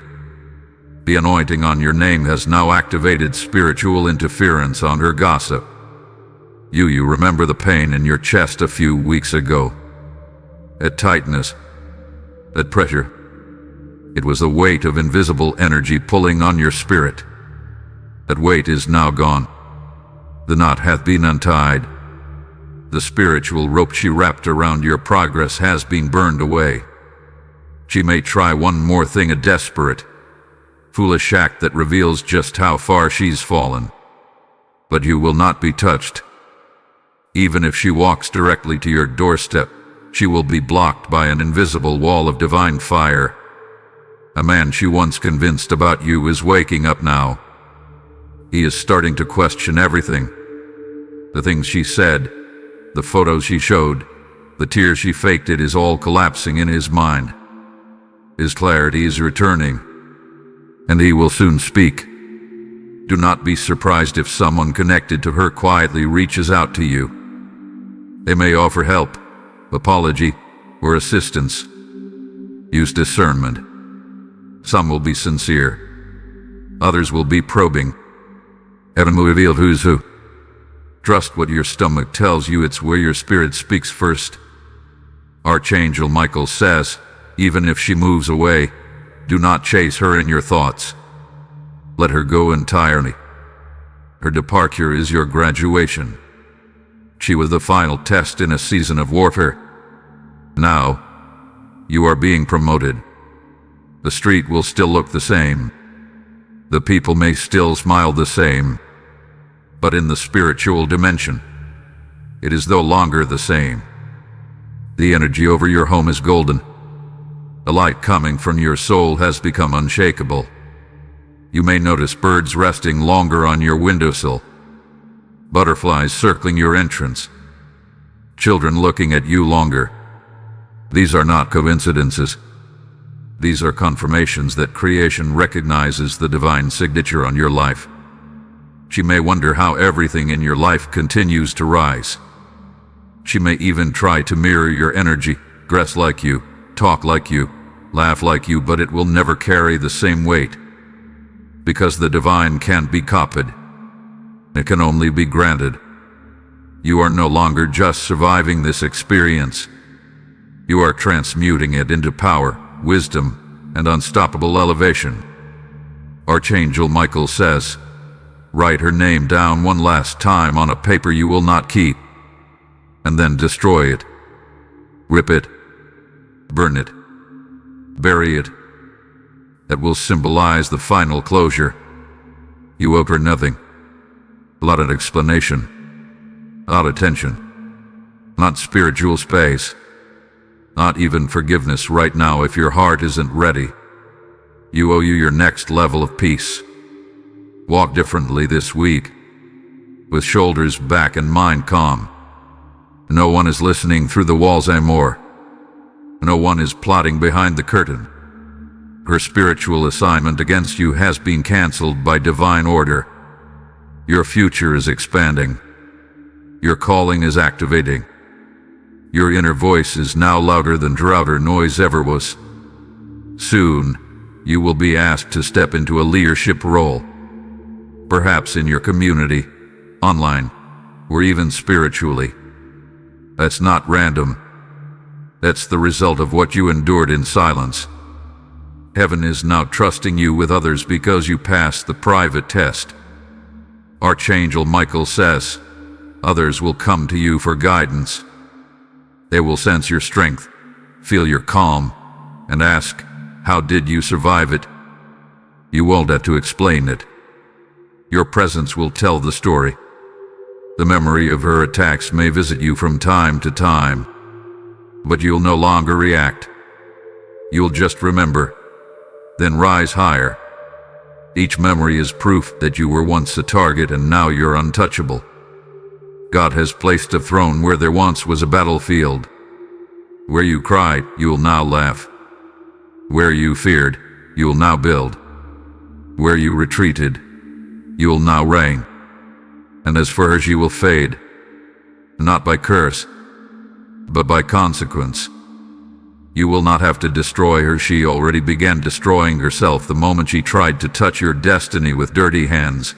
The anointing on your name has now activated spiritual interference on her gossip. You remember the pain in your chest a few weeks ago. That tightness, that pressure. It was the weight of invisible energy pulling on your spirit. That weight is now gone. The knot hath been untied. The spiritual rope she wrapped around your progress has been burned away. She may try one more thing, a desperate, foolish act that reveals just how far she's fallen. but you will not be touched. Even if she walks directly to your doorstep, she will be blocked by an invisible wall of divine fire. A man she once convinced about you is waking up now. He is starting to question everything. The things she said, the photos she showed, the tears she faked, it is all collapsing in his mind. His clarity is returning, and he will soon speak. Do not be surprised if someone connected to her quietly reaches out to you. They may offer help, apology, or assistance. Use discernment. Some will be sincere. Others will be probing. Heaven will reveal who's who. Trust what your stomach tells you, it's where your spirit speaks first. Archangel Michael says, even if she moves away, do not chase her in your thoughts. Let her go entirely. Her departure is your graduation. She was the final test in a season of warfare. Now, you are being promoted. The street will still look the same. The people may still smile the same. But in the spiritual dimension, it is no longer the same. The energy over your home is golden. The light coming from your soul has become unshakable. You may notice birds resting longer on your windowsill, butterflies circling your entrance, children looking at you longer. These are not coincidences. These are confirmations that creation recognizes the divine signature on your life. She may wonder how everything in your life continues to rise. She may even try to mirror your energy, dress like you, talk like you, laugh like you, but it will never carry the same weight. Because the divine can't be copied. It can only be granted. You are no longer just surviving this experience. You are transmuting it into power, wisdom, and unstoppable elevation. Archangel Michael says, write her name down one last time on a paper you will not keep, and then destroy it. Rip it. Burn it. Bury it. That will symbolize the final closure. You owe her nothing. Not an explanation. Not attention. Not spiritual space. Not even forgiveness right now if your heart isn't ready. You owe you your next level of peace. Walk differently this week, with shoulders back and mind calm. No one is listening through the walls anymore. No one is plotting behind the curtain. Her spiritual assignment against you has been canceled by divine order. Your future is expanding. Your calling is activating. Your inner voice is now louder than outer noise ever was. Soon, you will be asked to step into a leadership role. Perhaps in your community, online, or even spiritually. That's not random. That's the result of what you endured in silence. Heaven is now trusting you with others because you passed the private test. Archangel Michael says, others will come to you for guidance. They will sense your strength, feel your calm, and ask, how did you survive it? You won't have to explain it. Your presence will tell the story. The memory of her attacks may visit you from time to time, but you'll no longer react. You'll just remember, then rise higher. Each memory is proof that you were once a target and now you're untouchable. God has placed a throne where there once was a battlefield. Where you cried, you'll now laugh. Where you feared, you'll now build. Where you retreated, you'll now reign. And as for her, she will fade, not by curse, but by consequence. You will not have to destroy her. She already began destroying herself the moment she tried to touch your destiny with dirty hands.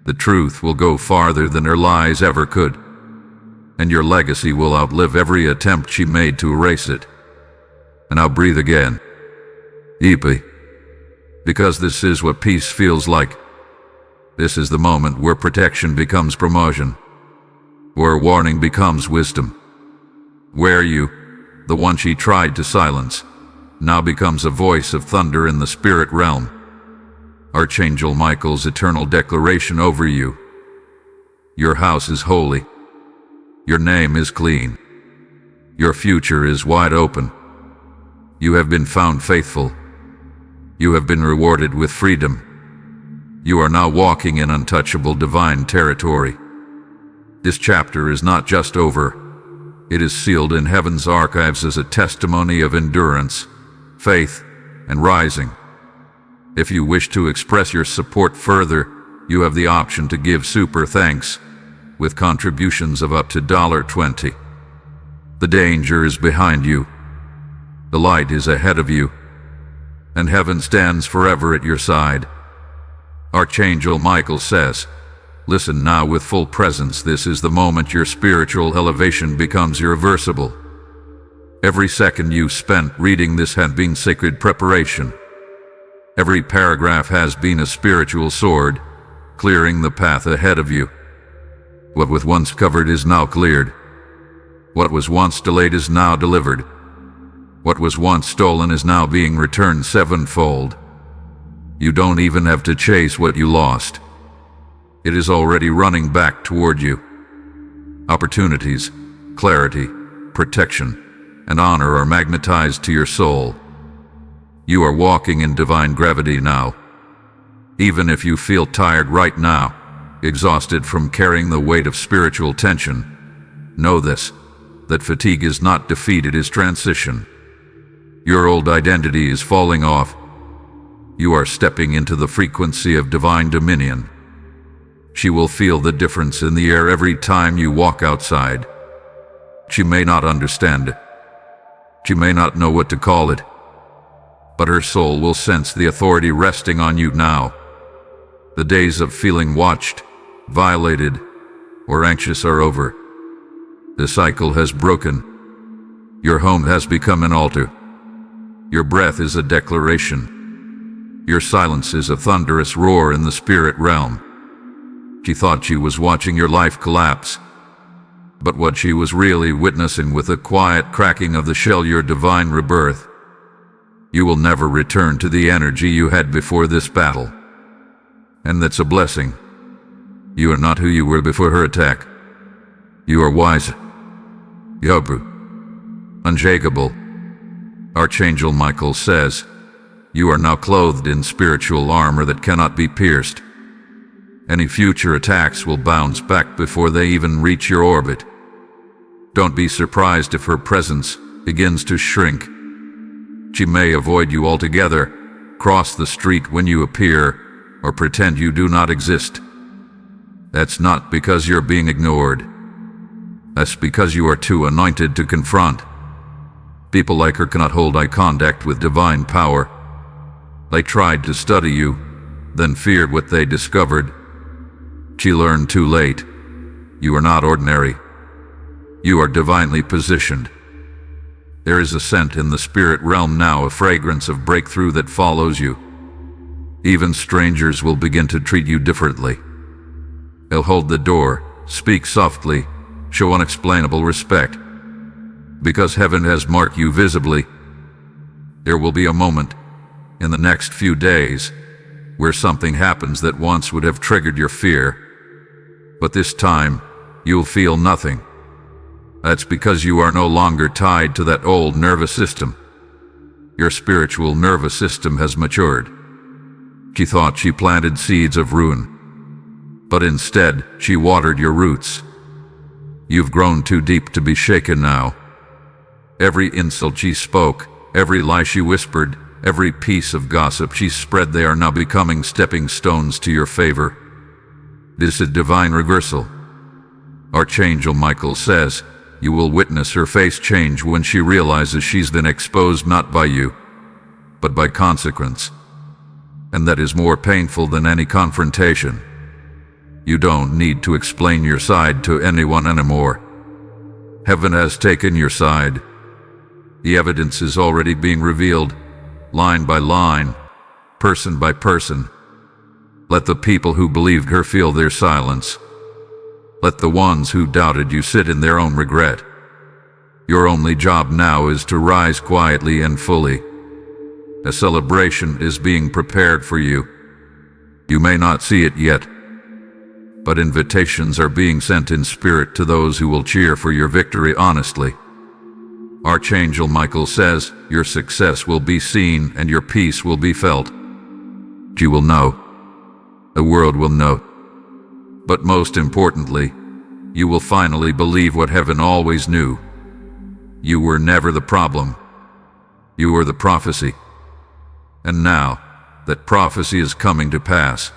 The truth will go farther than her lies ever could, and your legacy will outlive every attempt she made to erase it. And now breathe again, deeply, because this is what peace feels like. This is the moment where protection becomes promotion, where warning becomes wisdom, where you, the one she tried to silence, now becomes a voice of thunder in the spirit realm. Archangel Michael's eternal declaration over you. Your house is holy. Your name is clean. Your future is wide open. You have been found faithful. You have been rewarded with freedom. You are now walking in untouchable divine territory. This chapter is not just over. It is sealed in heaven's archives as a testimony of endurance, faith, and rising. If you wish to express your support further, you have the option to give super thanks with contributions of up to $20. The danger is behind you. The light is ahead of you, and heaven stands forever at your side. Archangel Michael says, listen now with full presence. This is the moment your spiritual elevation becomes irreversible. Every second you spent reading this had been sacred preparation. Every paragraph has been a spiritual sword, clearing the path ahead of you. What was once covered is now cleared. What was once delayed is now delivered. What was once stolen is now being returned sevenfold. You don't even have to chase what you lost. It is already running back toward you. Opportunities, clarity, protection, and honor are magnetized to your soul. You are walking in divine gravity now. Even if you feel tired right now, exhausted from carrying the weight of spiritual tension, know this, that fatigue is not defeat, it is transition. Your old identity is falling off. You are stepping into the frequency of divine dominion. She will feel the difference in the air every time you walk outside. She may not understand it. She may not know what to call it. But her soul will sense the authority resting on you now. The days of feeling watched, violated, or anxious are over. The cycle has broken. Your home has become an altar. Your breath is a declaration. Your silence is a thunderous roar in the spirit realm. She thought she was watching your life collapse, but what she was really witnessing with a quiet cracking of the shell, your divine rebirth. You will never return to the energy you had before this battle. And that's a blessing. You are not who you were before her attack. You are wise. Yobru. Unshakable. Archangel Michael says, you are now clothed in spiritual armor that cannot be pierced. Any future attacks will bounce back before they even reach your orbit. Don't be surprised if her presence begins to shrink. She may avoid you altogether, cross the street when you appear, or pretend you do not exist. That's not because you're being ignored. That's because you are too anointed to confront. People like her cannot hold eye contact with divine power. They tried to study you, then feared what they discovered. She learned too late. You are not ordinary. You are divinely positioned. There is a scent in the spirit realm now, a fragrance of breakthrough that follows you. Even strangers will begin to treat you differently. They'll hold the door, speak softly, show unexplainable respect. Because heaven has marked you visibly, there will be a moment, in the next few days, where something happens that once would have triggered your fear. But this time, you'll feel nothing. That's because you are no longer tied to that old nervous system. Your spiritual nervous system has matured. She thought she planted seeds of ruin, but instead she watered your roots. You've grown too deep to be shaken now. Every insult she spoke, every lie she whispered, every piece of gossip she spread, they are now becoming stepping stones to your favor. This is divine reversal. Archangel Michael says, you will witness her face change when she realizes she's been exposed not by you, but by consequence. And that is more painful than any confrontation. You don't need to explain your side to anyone anymore. Heaven has taken your side. The evidence is already being revealed, line by line, person by person. Let the people who believed her feel their silence. Let the ones who doubted you sit in their own regret. Your only job now is to rise quietly and fully. A celebration is being prepared for you. You may not see it yet, but invitations are being sent in spirit to those who will cheer for your victory honestly. Archangel Michael says your success will be seen and your peace will be felt. You will know. The world will know. But most importantly, you will finally believe what heaven always knew. You were never the problem. You were the prophecy. And now that prophecy is coming to pass,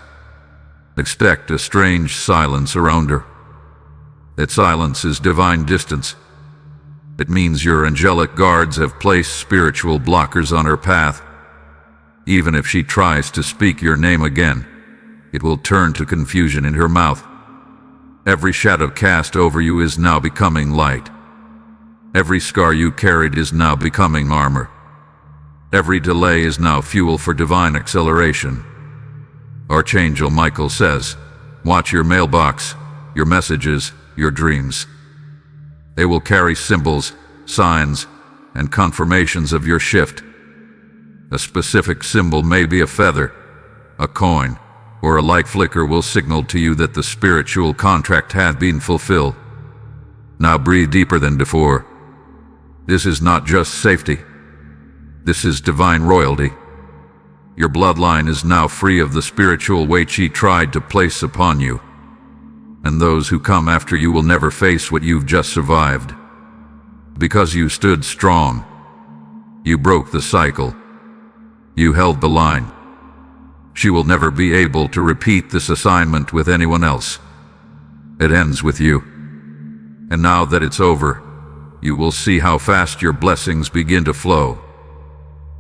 expect a strange silence around her. That silence is divine distance. It means your angelic guards have placed spiritual blockers on her path. Even if she tries to speak your name again, it will turn to confusion in her mouth. Every shadow cast over you is now becoming light. Every scar you carried is now becoming armor. Every delay is now fuel for divine acceleration. Archangel Michael says, watch your mailbox, your messages, your dreams. They will carry symbols, signs, and confirmations of your shift. A specific symbol may be a feather, a coin, or a light flicker will signal to you that the spiritual contract has been fulfilled. Now breathe deeper than before. This is not just safety. This is divine royalty. Your bloodline is now free of the spiritual weight she tried to place upon you. And those who come after you will never face what you've just survived. Because you stood strong. You broke the cycle. You held the line. She will never be able to repeat this assignment with anyone else. It ends with you. And now that it's over, you will see how fast your blessings begin to flow.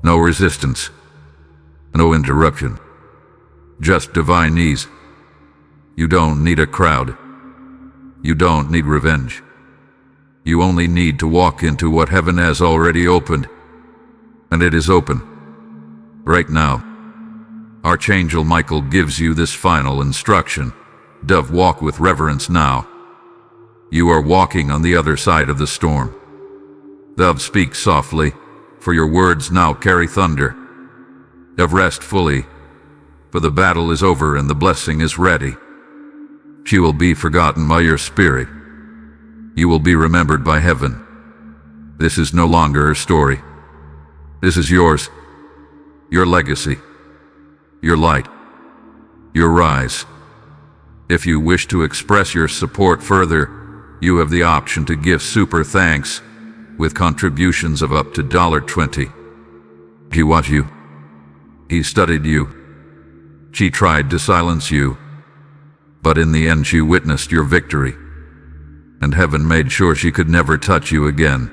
No resistance. No interruption. Just divine ease. You don't need a crowd. You don't need revenge. You only need to walk into what heaven has already opened. And it is open. Right now. Archangel Michael gives you this final instruction. Dove, walk with reverence now. You are walking on the other side of the storm. Dove, speak softly, for your words now carry thunder. Dove, rest fully, for the battle is over and the blessing is ready. She will be forgotten by your spirit. You will be remembered by heaven. This is no longer her story. This is yours, your legacy, your light, your rise. If you wish to express your support further, you have the option to give super thanks with contributions of up to $20. He watched you. He studied you. She tried to silence you. But in the end she witnessed your victory. And heaven made sure she could never touch you again.